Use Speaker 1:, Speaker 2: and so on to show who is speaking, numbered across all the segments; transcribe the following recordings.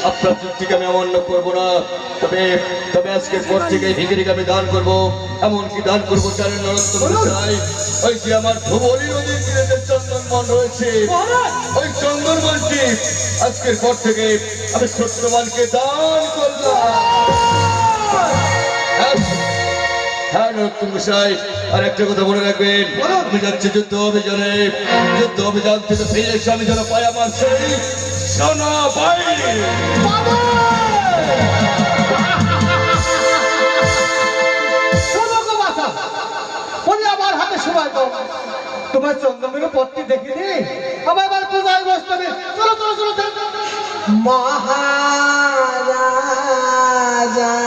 Speaker 1: আপনার চুক্তিকে আমি অমান্য করবো না। তবে তবে আজকের পর থেকে ভিখিরিকে আমি দান করবো। এমনকি দান করবো জানেন নরোত্তম গোসাই, ওই যে আমার ধুবরী নদীর তীরে যে চন্দনবন রয়েছে, ওই চন্দনবনটি আজকের পর থেকে আমি সত্যবানকে দান করলাম। হ্যাঁ নরোত্তম গোসাই, আর একটা কথা মনে রাখবেন, আমি যাচ্ছি যুদ্ধ অভিযানে। যুদ্ধ অভিযান থেকে ফিরে এসে আমি যেন পাই আমার সেই সোনা বাহিনী।
Speaker 2: আমার হাতে সময় দাও, তোমার চন্দ্রমের পথটি দেখিনি, আমার আবার পূজায় বসতে। চলো চলো চলো মহারাজা মহারাজার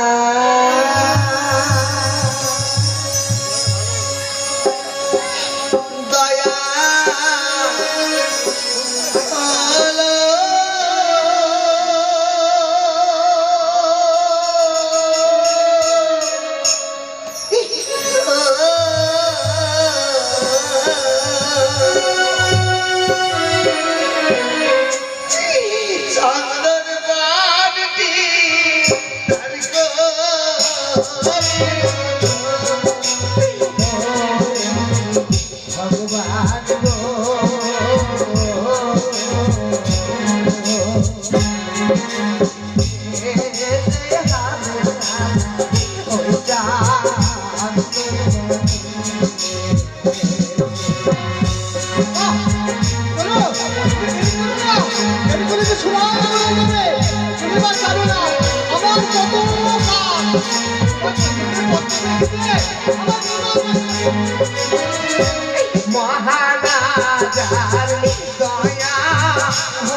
Speaker 2: দয়া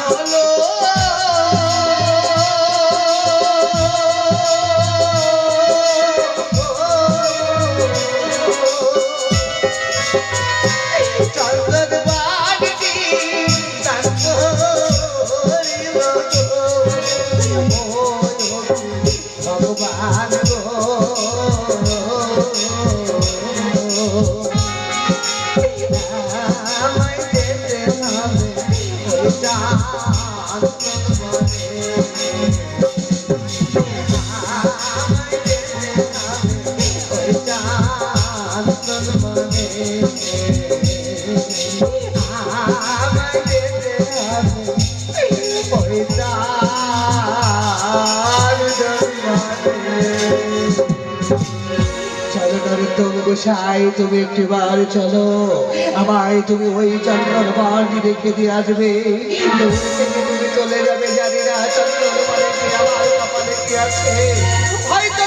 Speaker 2: হলো চন্দ্র বাড়ি ভগবান গোসাই, তুমি একটিবার চলো, আমায় তুমি ওই চন্দ্র বাড়ি রেখে দিয়ে আসবে। তুমি চলে যাবে, জানি না চন্দ্র বাড়ি আমার কপালে কি আছে, হয়তো